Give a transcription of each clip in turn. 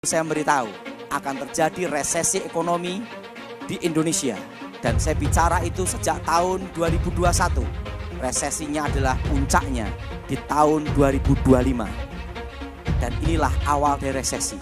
Saya memberitahu akan terjadi resesi ekonomi di Indonesia. Dan saya bicara itu sejak tahun 2021. Resesinya adalah puncaknya di tahun 2025. Dan inilah awal dari resesi.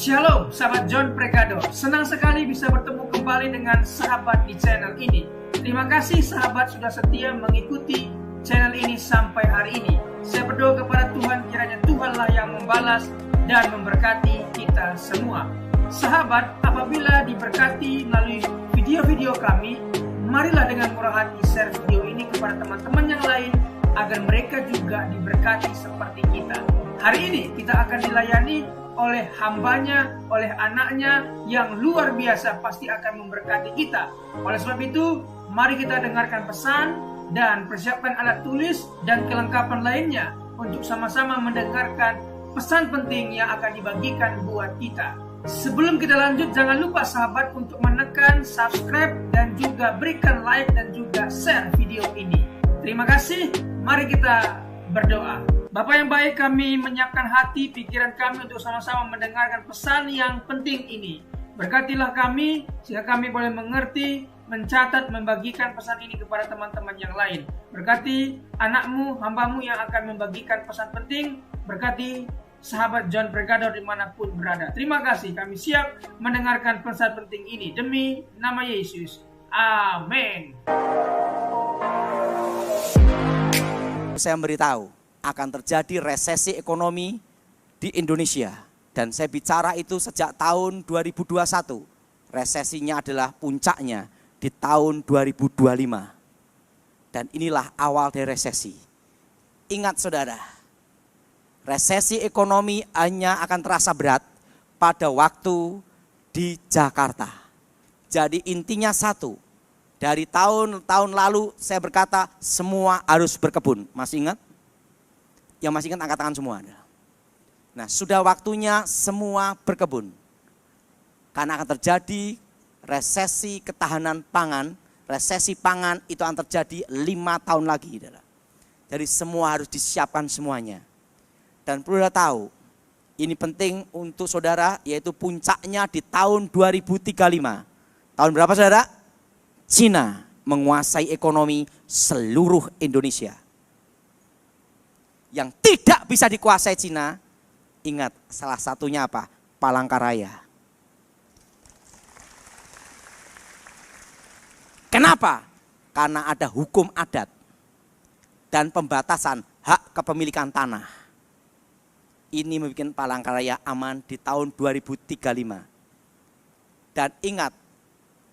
Shalom sahabat John Pregado, senang sekali bisa bertemu kembali dengan sahabat di channel ini. Terima kasih sahabat sudah setia mengikuti channel ini sampai hari ini. Saya berdoa kepada Tuhan, kiranya Tuhanlah yang membalas dan memberkati kita semua. Sahabat, apabila diberkati melalui video-video kami, marilah dengan murah hati share video ini kepada teman-teman yang lain agar mereka juga diberkati seperti kita. Hari ini kita akan dilayani oleh hambanya, oleh anaknya yang luar biasa, pasti akan memberkati kita. Oleh sebab itu, mari kita dengarkan pesan dan persiapkan alat tulis dan kelengkapan lainnya untuk sama-sama mendengarkan pesan penting yang akan dibagikan buat kita. Sebelum kita lanjut, jangan lupa sahabat untuk menekan subscribe dan juga berikan like dan juga share video ini. Terima kasih, mari kita berdoa. Bapak yang baik, kami menyiapkan hati, pikiran kami untuk sama-sama mendengarkan pesan yang penting ini. Berkatilah kami, sehingga kami boleh mengerti, mencatat, membagikan pesan ini kepada teman-teman yang lain. Berkati anakmu, hambamu yang akan membagikan pesan penting. Berkati sahabat John Pregado dimanapun berada. Terima kasih, kami siap mendengarkan pesan penting ini. Demi nama Yesus. Amin. Saya memberitahu akan terjadi resesi ekonomi di Indonesia. Dan saya bicara itu sejak tahun 2021. Resesinya adalah puncaknya di tahun 2025. Dan inilah awal dari resesi. Ingat saudara, resesi ekonomi hanya akan terasa berat pada waktu di Jakarta. Jadi intinya satu, dari tahun lalu saya berkata semua harus berkebun. Masih ingat? Yang masih ingat angkat tangan semua. Nah, sudah waktunya semua berkebun. Karena akan terjadi resesi ketahanan pangan. Resesi pangan itu akan terjadi 5 tahun lagi. Jadi semua harus disiapkan semuanya. Dan perlu tahu, ini penting untuk saudara, yaitu puncaknya di tahun 2035. Tahun berapa saudara? Cina menguasai ekonomi seluruh Indonesia. Yang tidak bisa dikuasai Cina, ingat salah satunya apa? Palangkaraya. Kenapa? Karena ada hukum adat dan pembatasan hak kepemilikan tanah. Ini membuat Palangkaraya aman di tahun 2035. Dan ingat,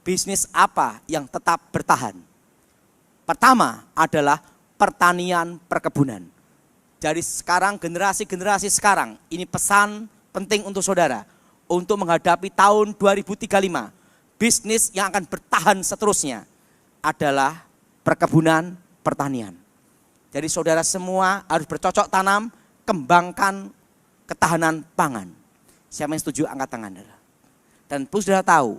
bisnis apa yang tetap bertahan? Pertama adalah pertanian perkebunan. Jadi sekarang generasi sekarang, ini pesan penting untuk saudara. Untuk menghadapi tahun 2035, bisnis yang akan bertahan seterusnya adalah perkebunan pertanian. Jadi saudara semua harus bercocok tanam, kembangkan ketahanan pangan. Siapa yang setuju angkat tangan. Dan saudara tahu,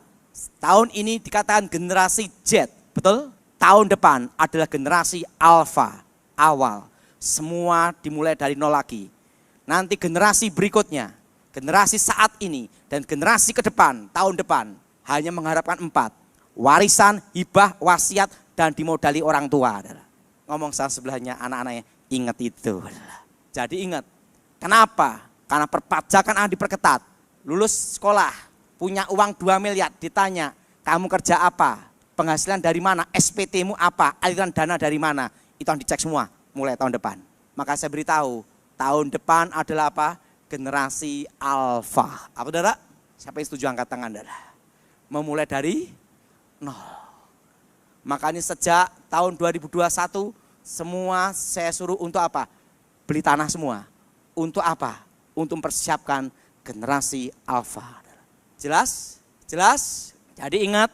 tahun ini dikatakan generasi Z, betul? Tahun depan adalah generasi Alpha, awal. Semua dimulai dari nol lagi. Nanti generasi berikutnya, generasi saat ini, dan generasi ke depan, tahun depan, hanya mengharapkan 4. Warisan, hibah, wasiat, dan dimodali orang tua. Ngomong sama sebelahnya, anak-anaknya, ingat itu. Jadi ingat, kenapa? Karena perpajakan akan diperketat. Lulus sekolah, punya uang 2 miliar, ditanya, kamu kerja apa? Penghasilan dari mana? SPT-mu apa? Aliran dana dari mana? Itu yang dicek semua. Mulai tahun depan. Maka saya beritahu, tahun depan adalah apa? Generasi Alpha. Apa saudara? Siapa yang setuju angkat tangan saudara? Memulai dari nol. Makanya sejak tahun 2021 semua saya suruh untuk apa? Beli tanah semua. Untuk apa? Untuk mempersiapkan generasi Alpha. Jelas? Jelas? Jadi ingat,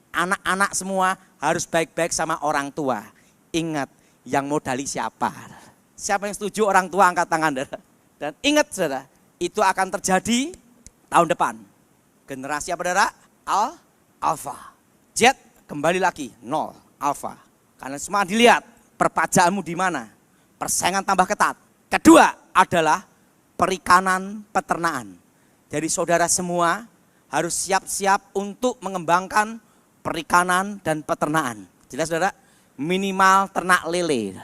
anak-anak semua harus baik-baik sama orang tua. Ingat, yang modali siapa? Siapa yang setuju orang tua angkat tangan. Dan ingat saudara, itu akan terjadi tahun depan. Generasi apa saudara? Alpha. Z kembali lagi nol, alfa. Karena semua dilihat perpajakanmu di mana, persaingan tambah ketat. Kedua adalah perikanan peternakan. Jadi saudara semua harus siap-siap untuk mengembangkan perikanan dan peternakan. Jelas saudara? Minimal ternak lele.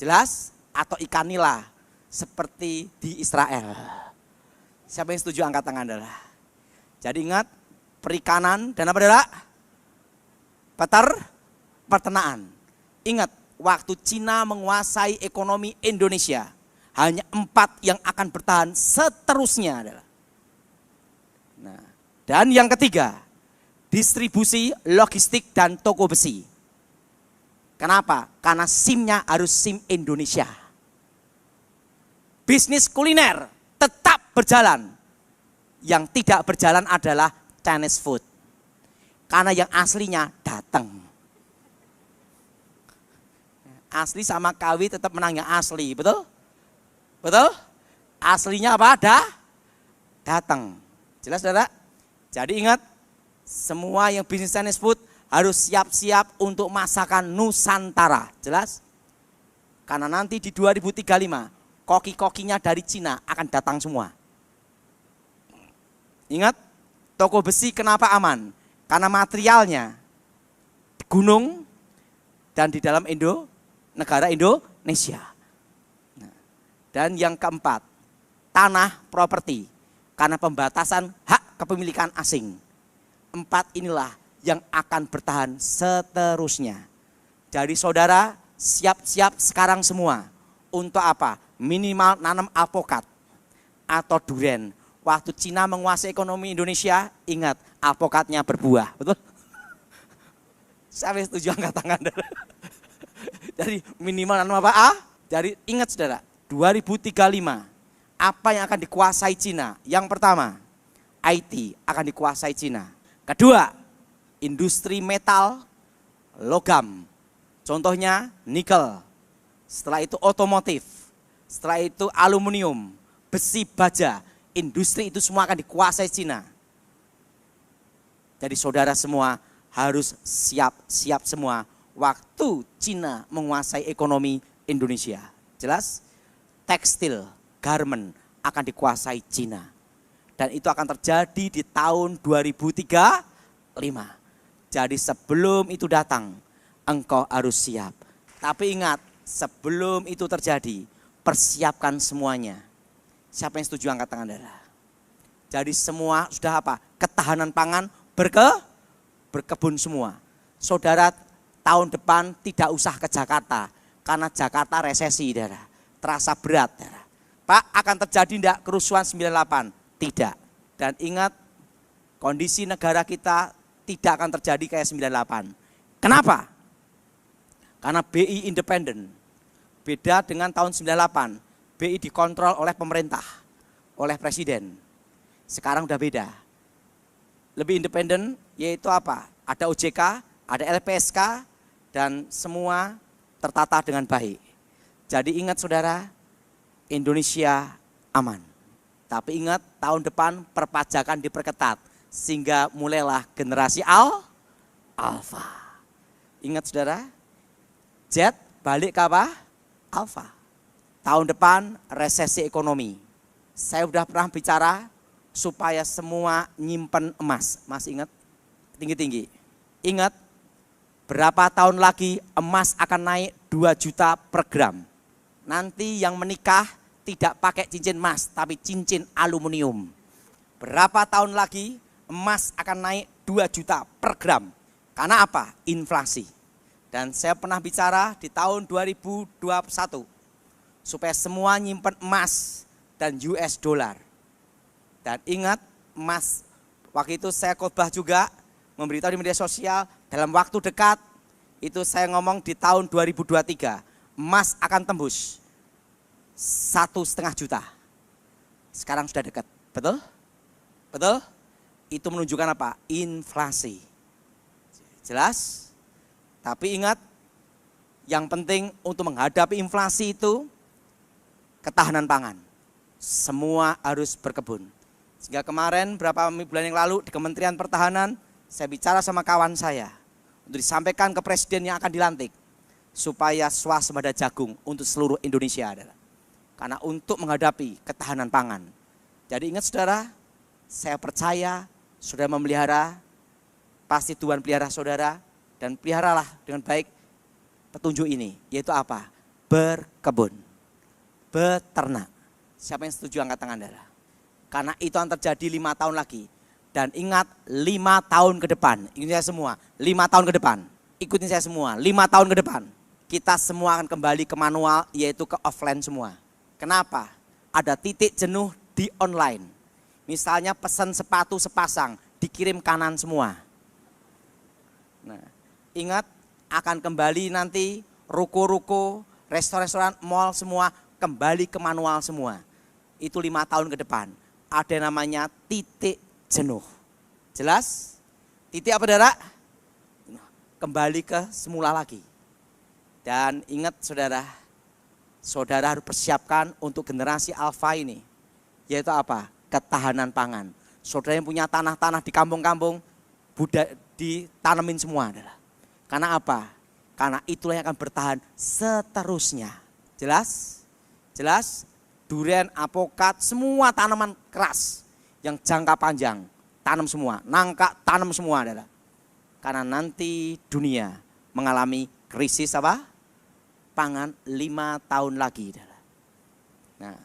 Jelas? Atau ikan nila seperti di Israel. Siapa yang setuju angkat tangan saudara? Jadi ingat, perikanan dan apa saudara? Peternakan. Ingat, waktu Cina menguasai ekonomi Indonesia, hanya 4 yang akan bertahan seterusnya adalah. Nah, dan yang ketiga, distribusi, logistik, dan toko besi. Kenapa? Karena SIM-nya harus SIM Indonesia. Bisnis kuliner tetap berjalan. Yang tidak berjalan adalah Chinese food. Karena yang aslinya datang. Asli sama KW tetap menang yang asli, betul? Betul? Aslinya apa? Datang. Jelas saudara? Jadi ingat, semua yang bisnis Chinese food harus siap-siap untuk masakan Nusantara. Jelas? Karena nanti di 2035, koki-kokinya dari Cina akan datang semua. Ingat, toko besi kenapa aman? Karena materialnya di gunung dan di dalam negara Indonesia. Nah, dan yang keempat, tanah properti. Karena pembatasan hak kepemilikan asing. 4 inilah yang akan bertahan seterusnya. Jadi saudara siap-siap sekarang semua. Untuk apa? Minimal nanam alpukat atau duren. Waktu Cina menguasai ekonomi Indonesia, ingat alpukatnya berbuah, betul? Saya setuju angkat tangan. Jadi minimal nanam apa? Jadi ingat saudara, 2035 apa yang akan dikuasai Cina? Yang pertama, IT akan dikuasai Cina. Kedua, industri metal, logam. Contohnya nikel. Setelah itu otomotif. Setelah itu aluminium, besi baja. Industri itu semua akan dikuasai Cina. Jadi saudara semua harus siap-siap semua waktu Cina menguasai ekonomi Indonesia. Jelas? Tekstil, garment akan dikuasai Cina. Dan itu akan terjadi di tahun 2035. Jadi sebelum itu datang, engkau harus siap. Tapi ingat, sebelum itu terjadi, persiapkan semuanya. Siapa yang setuju angkat tangan saudara? Jadi semua sudah apa? Ketahanan pangan berkebun semua. Saudara tahun depan tidak usah ke Jakarta. Karena Jakarta resesi saudara. Terasa berat saudara. Pak, akan terjadi tidak kerusuhan 98? Tidak. Dan ingat, kondisi negara kita tidak akan terjadi kayak 98. Kenapa? Karena BI independen. Beda dengan tahun 98. BI dikontrol oleh pemerintah, oleh presiden. Sekarang udah beda. Lebih independen yaitu apa? Ada OJK, ada LPSK, dan semua tertata dengan baik. Jadi ingat saudara, Indonesia aman. Tapi ingat tahun depan perpajakan diperketat. Sehingga mulailah generasi alfa. Ingat saudara, Z balik ke apa? Alfa. Tahun depan resesi ekonomi. Saya sudah pernah bicara supaya semua nyimpen emas. Masih ingat? Tinggi-tinggi. Ingat, berapa tahun lagi emas akan naik 2 juta per gram. Nanti yang menikah tidak pakai cincin emas, tapi cincin aluminium. Berapa tahun lagi emas akan naik 2 juta per gram. Karena apa? Inflasi. Dan saya pernah bicara di tahun 2021. Supaya semua nyimpen emas dan US dollar. Dan ingat, emas, waktu itu saya khotbah juga, memberitahu di media sosial, dalam waktu dekat, itu saya ngomong di tahun 2023, emas akan tembus 1,5 juta. Sekarang sudah dekat, betul? Betul? Itu menunjukkan apa? Inflasi. Jelas? Tapi ingat, yang penting untuk menghadapi inflasi itu, ketahanan pangan. Semua harus berkebun. Sehingga kemarin berapa bulan yang lalu di Kementerian Pertahanan saya bicara sama kawan saya untuk disampaikan ke presiden yang akan dilantik supaya swasembada jagung untuk seluruh Indonesia adalah karena untuk menghadapi ketahanan pangan. Jadi ingat saudara, saya percaya saudara memelihara, pasti Tuhan pelihara saudara, dan peliharalah dengan baik petunjuk ini, yaitu apa? Berkebun, beternak. Siapa yang setuju angkat tangan saudara? Karena itu akan terjadi 5 tahun lagi. Dan ingat 5 tahun ke depan, ikutin saya semua, 5 tahun ke depan, ikutin saya semua, 5 tahun ke depan, kita semua akan kembali ke manual, yaitu ke offline semua. Kenapa? Ada titik jenuh di online. Misalnya pesan sepatu sepasang, dikirim kanan semua. Nah, ingat akan kembali nanti ruko-ruko, restoran-restoran, mall semua, kembali ke manual semua. Itu 5 tahun ke depan. Ada namanya titik jenuh. Jelas? Titik apa saudara? Kembali ke semula lagi. Dan ingat saudara, saudara harus persiapkan untuk generasi alfa ini. Yaitu apa? Ketahanan pangan. Saudara yang punya tanah-tanah di kampung-kampung, ditanemin semua adalah. Karena apa? Karena itulah yang akan bertahan seterusnya. Jelas? Jelas? Durian, apokat, semua tanaman keras yang jangka panjang, tanam semua, nangka tanam semua adalah. Karena nanti dunia mengalami krisis apa? Pangan 5 tahun lagi adalah. Nah,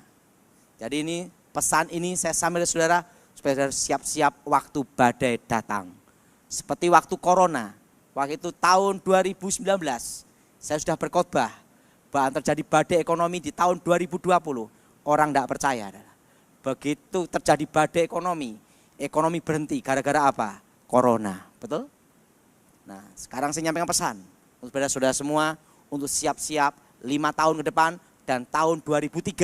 jadi ini pesan ini saya sampaikan saudara supaya saudara siap-siap waktu badai datang. Seperti waktu corona, waktu itu tahun 2019, saya sudah berkhotbah bahwa terjadi badai ekonomi di tahun 2020. Orang tidak percaya adalah. Begitu terjadi badai ekonomi berhenti gara-gara apa? Corona, betul? Nah, sekarang saya nyampaikan pesan untuk saudara-saudara semua untuk siap-siap 5 tahun ke depan dan tahun 2035.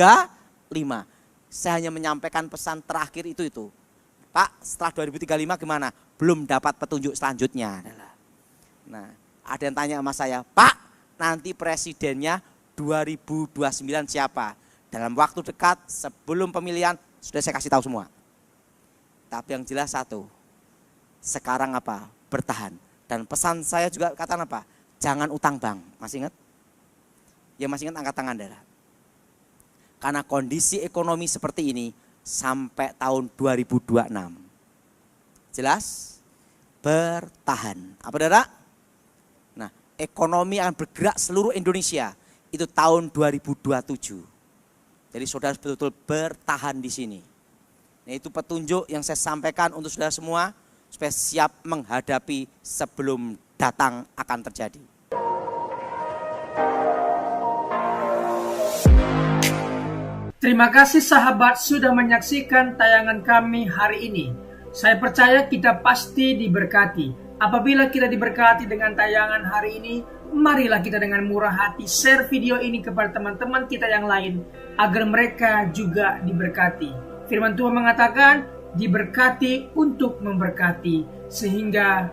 Saya hanya menyampaikan pesan terakhir itu. Pak, setelah 2035 gimana? Belum dapat petunjuk selanjutnya adalah. Nah, ada yang tanya sama saya, Pak, nanti presidennya 2029 siapa? Dalam waktu dekat sebelum pemilihan sudah saya kasih tahu semua. Tapi yang jelas satu, sekarang apa? Bertahan. Dan pesan saya juga katakan apa? Jangan utang bank. Masih ingat? Ya masih ingat angkat tangan saudara. Karena kondisi ekonomi seperti ini sampai tahun 2026. Jelas? Bertahan. Apa saudara? Nah, ekonomi akan bergerak seluruh Indonesia itu tahun 2027. Jadi saudara betul-betul bertahan di sini. Nah, itu petunjuk yang saya sampaikan untuk saudara semua supaya siap menghadapi sebelum datang akan terjadi. Terima kasih sahabat sudah menyaksikan tayangan kami hari ini. Saya percaya kita pasti diberkati. Apabila kita diberkati dengan tayangan hari ini, marilah kita dengan murah hati share video ini kepada teman-teman kita yang lain agar mereka juga diberkati. Firman Tuhan mengatakan diberkati untuk memberkati sehingga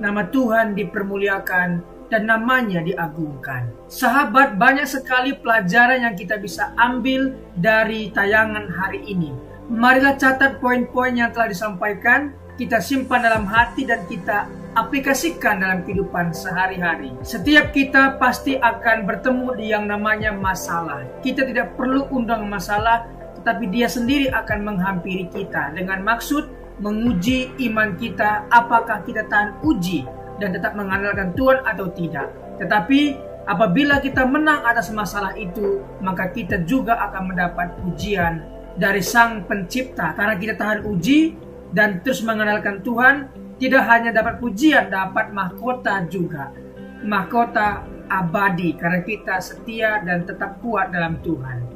nama Tuhan dipermuliakan dan namanya diagungkan. Sahabat, banyak sekali pelajaran yang kita bisa ambil dari tayangan hari ini. Marilah catat poin-poin yang telah disampaikan, kita simpan dalam hati dan kita aplikasikan dalam kehidupan sehari-hari. Setiap kita pasti akan bertemu di yang namanya masalah. Kita tidak perlu undang masalah, tetapi dia sendiri akan menghampiri kita dengan maksud menguji iman kita, apakah kita tahan uji dan tetap mengandalkan Tuhan atau tidak. Tetapi apabila kita menang atas masalah itu, maka kita juga akan mendapat pujian dari Sang Pencipta. Karena kita tahan uji dan terus mengandalkan Tuhan, tidak hanya dapat pujian, dapat mahkota juga. Mahkota abadi karena kita setia dan tetap kuat dalam Tuhan.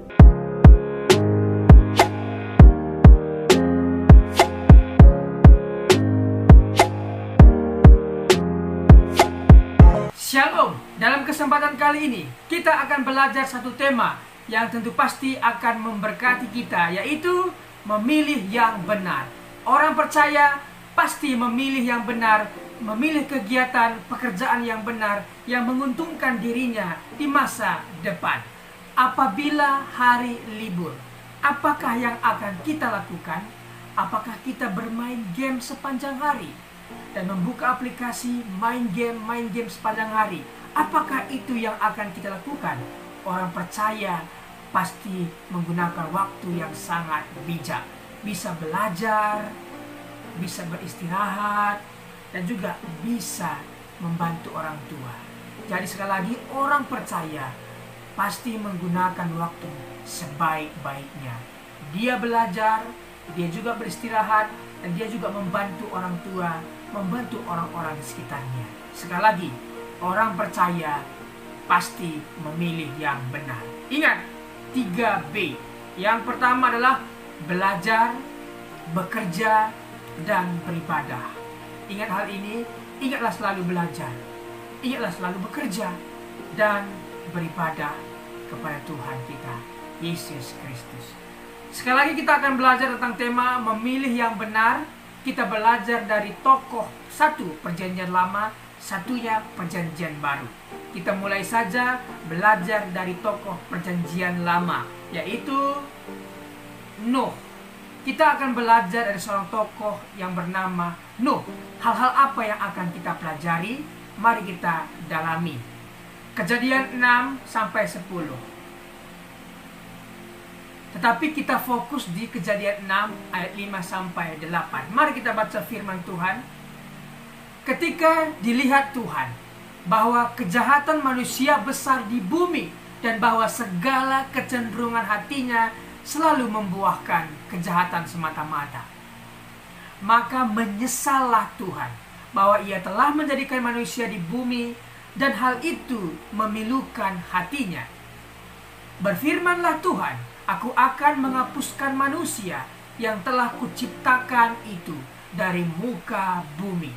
Shalom, dalam kesempatan kali ini kita akan belajar satu tema yang tentu pasti akan memberkati kita, yaitu memilih yang benar. Orang percaya pasti memilih yang benar, memilih kegiatan pekerjaan yang benar yang menguntungkan dirinya di masa depan. Apabila hari libur, apakah yang akan kita lakukan? Apakah kita bermain game sepanjang hari? dan membuka aplikasi main game sepanjang hari. Apakah itu yang akan kita lakukan? Orang percaya pasti menggunakan waktu yang sangat bijak. Bisa belajar, bisa beristirahat, dan juga bisa membantu orang tua. Jadi sekali lagi, orang percaya pasti menggunakan waktu sebaik-baiknya. Dia belajar, dia juga beristirahat, dan dia juga membantu orang tua, membantu orang-orang di sekitarnya. Sekali lagi, orang percaya pasti memilih yang benar. Ingat, 3B. Yang pertama adalah belajar, bekerja, dan beribadah. Ingat hal ini, ingatlah selalu belajar, ingatlah selalu bekerja, dan beribadah kepada Tuhan kita, Yesus Kristus. Sekali lagi kita akan belajar tentang tema memilih yang benar. Kita belajar dari tokoh satu Perjanjian Lama, satunya Perjanjian Baru. Kita mulai saja belajar dari tokoh Perjanjian Lama, yaitu Nuh. Kita akan belajar dari seorang tokoh yang bernama Nuh. Hal-hal apa yang akan kita pelajari? Mari kita dalami. Kejadian 6 sampai 10. Tetapi kita fokus di Kejadian 6 ayat 5 sampai 8. Mari kita baca firman Tuhan. Ketika dilihat Tuhan bahwa kejahatan manusia besar di bumi dan bahwa segala kecenderungan hatinya selalu membuahkan kejahatan semata-mata, maka menyesallah Tuhan bahwa ia telah menjadikan manusia di bumi dan hal itu memilukan hatinya. Berfirmanlah Tuhan, aku akan menghapuskan manusia yang telah kuciptakan itu dari muka bumi,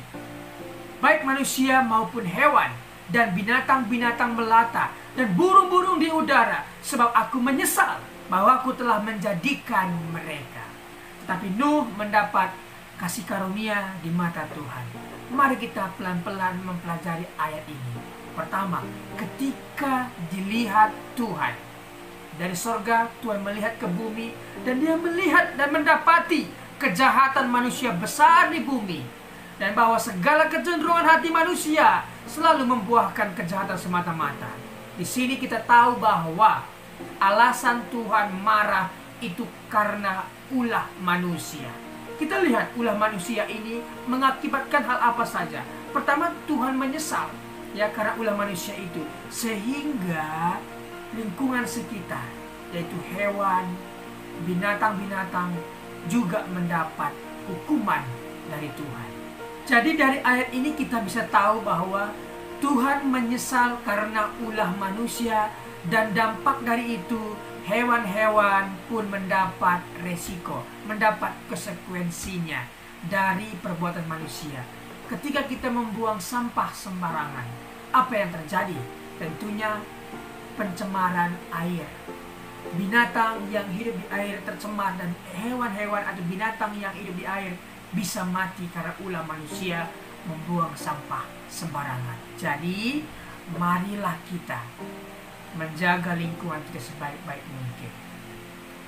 baik manusia maupun hewan dan binatang-binatang melata dan burung-burung di udara, sebab aku menyesal bahwa aku telah menjadikan mereka. Tetapi Nuh mendapat kasih karunia di mata Tuhan. Mari kita pelan-pelan mempelajari ayat ini. Pertama, ketika dilihat Tuhan dari sorga, Tuhan melihat ke bumi dan dia melihat dan mendapati kejahatan manusia besar di bumi, dan bahwa segala kecenderungan hati manusia selalu membuahkan kejahatan semata-mata. Di sini kita tahu bahwa alasan Tuhan marah itu karena ulah manusia. Kita lihat ulah manusia ini mengakibatkan hal apa saja. Pertama, Tuhan menyesal ya karena ulah manusia itu, sehingga lingkungan sekitar, yaitu hewan, binatang-binatang juga mendapat hukuman dari Tuhan. Jadi dari ayat ini kita bisa tahu bahwa Tuhan menyesal karena ulah manusia, dan dampak dari itu hewan-hewan pun mendapat resiko, mendapat konsekuensinya dari perbuatan manusia. Ketika kita membuang sampah sembarangan, apa yang terjadi? Tentunya pencemaran air. Binatang yang hidup di air tercemar, dan hewan-hewan atau binatang yang hidup di air bisa mati karena ulah manusia membuang sampah sembarangan. Jadi marilah kita menjaga lingkungan kita sebaik-baik mungkin.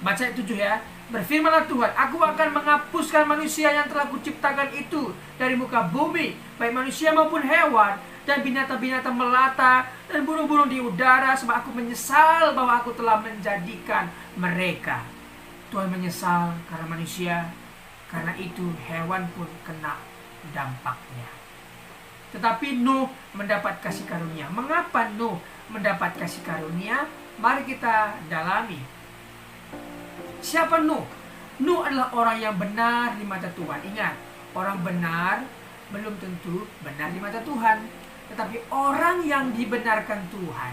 Baca ayat 7 ya. Berfirmanlah Tuhan, aku akan menghapuskan manusia yang telah kuciptakan itu dari muka bumi, baik manusia maupun hewan, dan binatang-binatang melata, dan burung-burung di udara, sebab aku menyesal bahwa aku telah menjadikan mereka. Tuhan menyesal karena manusia, karena itu hewan pun kena dampaknya. Tetapi Nuh mendapat kasih karunia. Mengapa Nuh mendapat kasih karunia? Mari kita dalami. Siapa Nuh? Nuh adalah orang yang benar di mata Tuhan. Ingat, orang benar belum tentu benar di mata Tuhan. Tetapi orang yang dibenarkan Tuhan,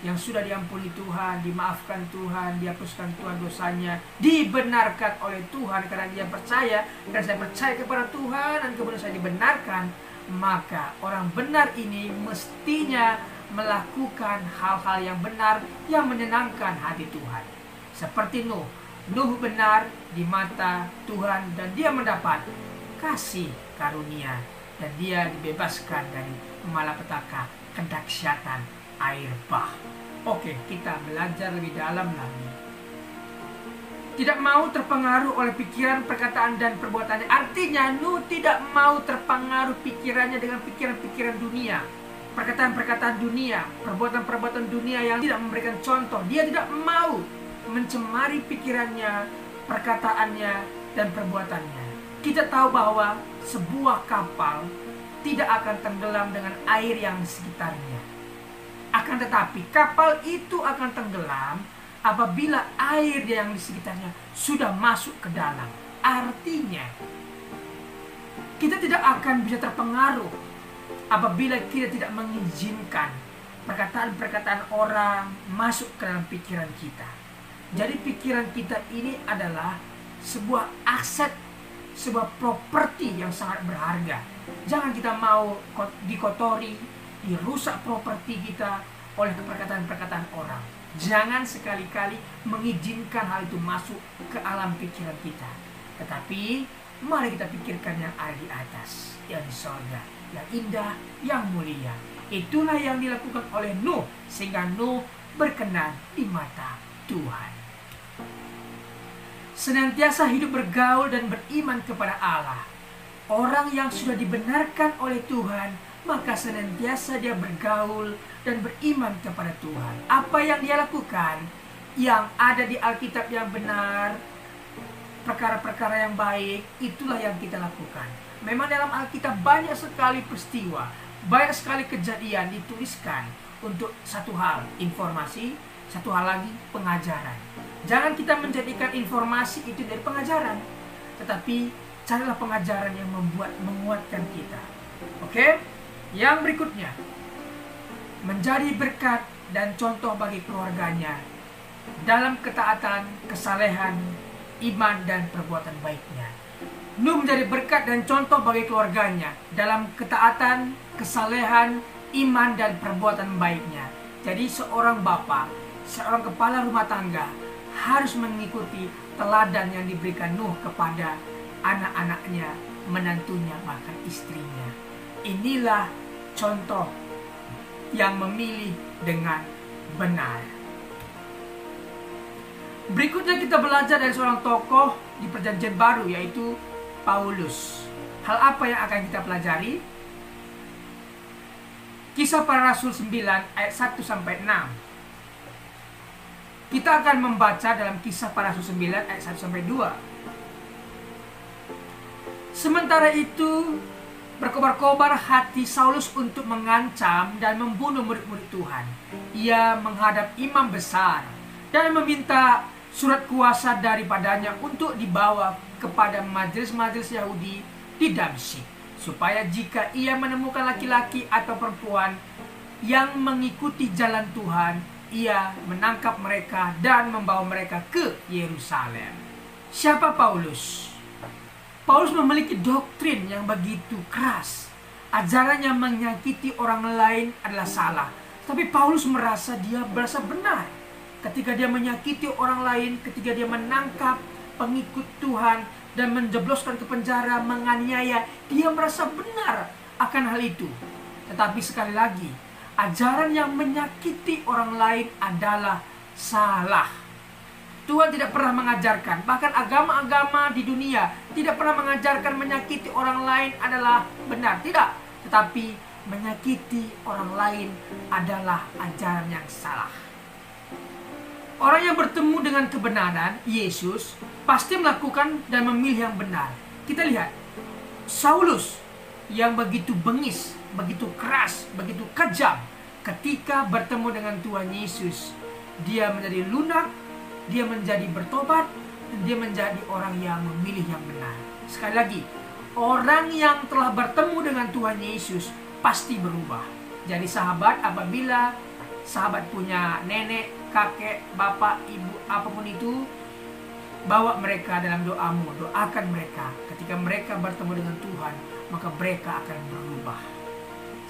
yang sudah diampuni Tuhan, dimaafkan Tuhan, dihapuskan Tuhan dosanya, dibenarkan oleh Tuhan karena dia percaya, karena saya percaya kepada Tuhan dan kemudian saya dibenarkan, maka orang benar ini mestinya melakukan hal-hal yang benar yang menyenangkan hati Tuhan. Seperti Nuh. Nuh benar di mata Tuhan dan dia mendapat kasih karunia, dan dia dibebaskan dari malapetaka kedahsyatan air bah. Oke, kita belajar lebih dalam lagi. Tidak mau terpengaruh oleh pikiran, perkataan, dan perbuatannya. Artinya Nuh tidak mau terpengaruh pikirannya dengan pikiran-pikiran dunia, perkataan-perkataan dunia, perbuatan-perbuatan dunia yang tidak memberikan contoh. Dia tidak mau mencemari pikirannya, perkataannya, dan perbuatannya. Kita tahu bahwa sebuah kapal tidak akan tenggelam dengan air yang di sekitarnya. Akan tetapi kapal itu akan tenggelam apabila air yang di sekitarnya sudah masuk ke dalam. Artinya, kita tidak akan bisa terpengaruh apabila kita tidak mengizinkan perkataan-perkataan orang masuk ke dalam pikiran kita. Jadi pikiran kita ini adalah sebuah aset, sebuah properti yang sangat berharga. Jangan kita mau dikotori, dirusak properti kita oleh perkataan-perkataan orang. Jangan sekali-kali mengizinkan hal itu masuk ke alam pikiran kita. Tetapi mari kita pikirkan yang ada di atas, yang di sorga, yang indah, yang mulia. Itulah yang dilakukan oleh Nuh, sehingga Nuh berkenan di mata Tuhan. Senantiasa hidup bergaul dan beriman kepada Allah. Orang yang sudah dibenarkan oleh Tuhan, maka senantiasa dia bergaul dan beriman kepada Tuhan. Apa yang dia lakukan, yang ada di Alkitab yang benar, perkara-perkara yang baik, itulah yang kita lakukan. Memang dalam Alkitab banyak sekali peristiwa, banyak sekali kejadian dituliskan untuk satu hal, informasi, satu hal lagi, pengajaran. Jangan kita menjadikan informasi itu dari pengajaran, tetapi carilah pengajaran yang menguatkan kita. Oke? Yang berikutnya, menjadi berkat dan contoh bagi keluarganya dalam ketaatan, kesalehan, iman, dan perbuatan baiknya. Nuh menjadi berkat dan contoh bagi keluarganya dalam ketaatan, kesalehan, iman, dan perbuatan baiknya. Jadi seorang bapa, seorang kepala rumah tangga harus mengikuti teladan yang diberikan Nuh kepada anak-anaknya, menantunya, bahkan istrinya. Inilah contoh yang memilih dengan benar. Berikutnya kita belajar dari seorang tokoh di Perjanjian Baru, yaitu Paulus. Hal apa yang akan kita pelajari? Kisah Para Rasul 9 ayat 1-6. Kita akan membaca dalam Kisah Para Rasul 9 ayat 1-2. Sementara itu, berkobar-kobar hati Saulus untuk mengancam dan membunuh murid-murid Tuhan. Ia menghadap imam besar dan meminta surat kuasa daripadanya untuk dibawa kepada majelis-majelis Yahudi di Damsyik, supaya jika ia menemukan laki-laki atau perempuan yang mengikuti jalan Tuhan, ia menangkap mereka dan membawa mereka ke Yerusalem. Siapa Paulus? Paulus memiliki doktrin yang begitu keras. Ajarannya menyakiti orang lain adalah salah. Tapi Paulus merasa benar. Ketika dia menyakiti orang lain, ketika dia menangkap pengikut Tuhan dan menjebloskan ke penjara, menganiaya, dia merasa benar akan hal itu. Tetapi sekali lagi, ajaran yang menyakiti orang lain adalah salah. Tuhan tidak pernah mengajarkan, bahkan agama-agama di dunia tidak pernah mengajarkan menyakiti orang lain adalah benar. Tidak, tetapi menyakiti orang lain adalah ajaran yang salah. Orang yang bertemu dengan kebenaran, Yesus, pasti melakukan dan memilih yang benar. Kita lihat, Saulus yang begitu bengis, begitu keras, begitu kejam, ketika bertemu dengan Tuhan Yesus, dia menjadi lunak, dia menjadi bertobat, dan dia menjadi orang yang memilih yang benar. Sekali lagi, orang yang telah bertemu dengan Tuhan Yesus pasti berubah. Jadi sahabat, apabila sahabat punya nenek, kakek, bapak, ibu, apapun itu, bawa mereka dalam doamu, doakan mereka. Ketika mereka bertemu dengan Tuhan, maka mereka akan berubah.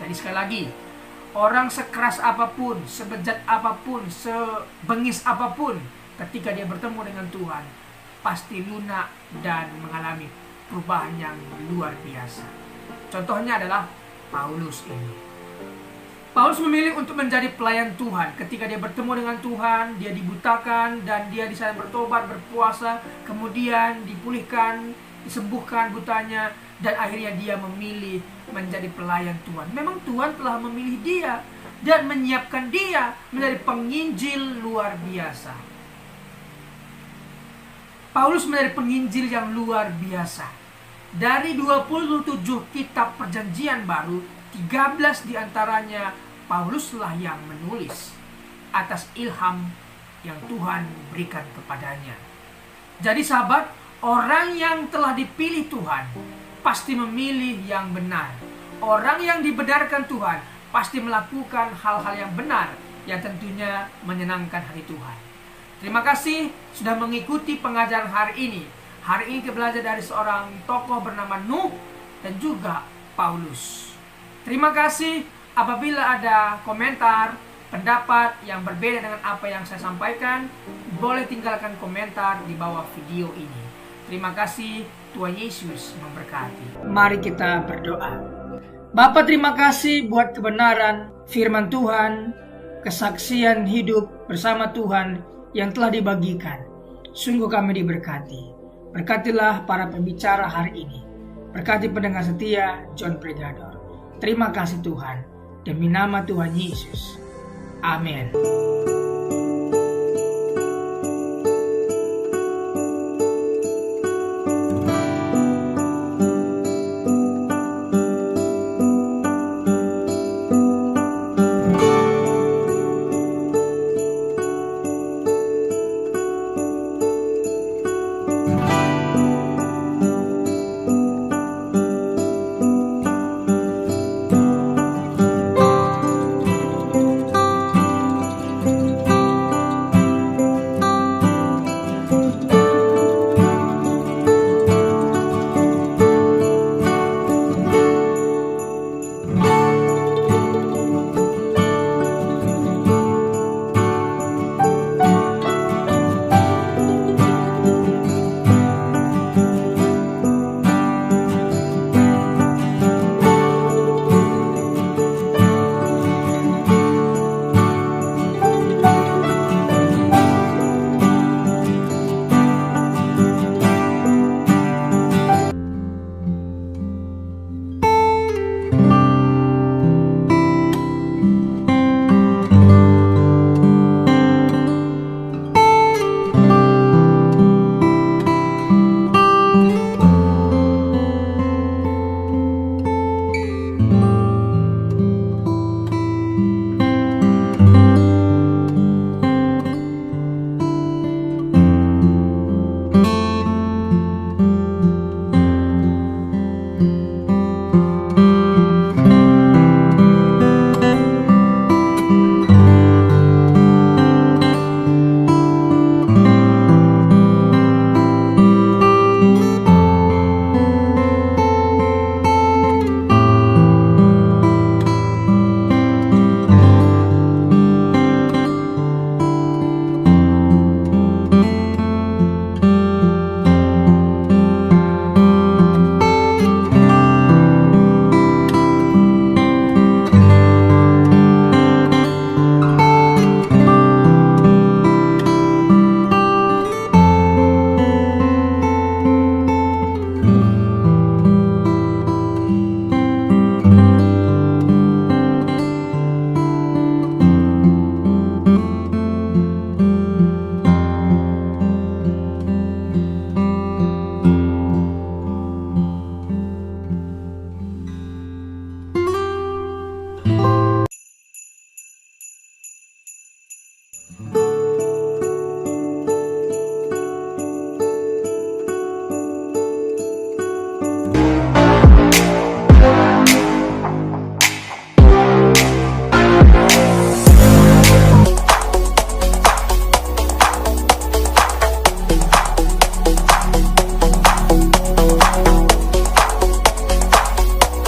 Jadi sekali lagi, orang sekeras apapun, sebejat apapun, sebengis apapun, ketika dia bertemu dengan Tuhan, pasti lunak dan mengalami perubahan yang luar biasa. Contohnya adalah Paulus ini. Paulus memilih untuk menjadi pelayan Tuhan. Ketika dia bertemu dengan Tuhan, dia dibutakan dan dia di sana bertobat, berpuasa, kemudian dipulihkan, disembuhkan butanya, dan akhirnya dia memilih menjadi pelayan Tuhan. Memang Tuhan telah memilih dia dan menyiapkan dia menjadi penginjil luar biasa. Paulus menjadi penginjil yang luar biasa. Dari 27 kitab perjanjian baru, 13 diantaranya Pauluslah yang menulis atas ilham yang Tuhan berikan kepadanya. Jadi sahabat, orang yang telah dipilih Tuhan pasti memilih yang benar. Orang yang dibenarkan Tuhan pasti melakukan hal-hal yang benar yang tentunya menyenangkan hati Tuhan. Terima kasih sudah mengikuti pengajaran hari ini. Hari ini kita belajar dari seorang tokoh bernama Nuh dan juga Paulus. Terima kasih. Apabila ada komentar, pendapat yang berbeda dengan apa yang saya sampaikan, boleh tinggalkan komentar di bawah video ini. Terima kasih, Tuhan Yesus memberkati. Mari kita berdoa. Bapa, terima kasih buat kebenaran firman Tuhan, kesaksian hidup bersama Tuhan yang telah dibagikan. Sungguh kami diberkati. Berkatilah para pembicara hari ini. Berkati pendengar setia John Pregador. Terima kasih Tuhan. Demi nama Tuhan Yesus. Amin.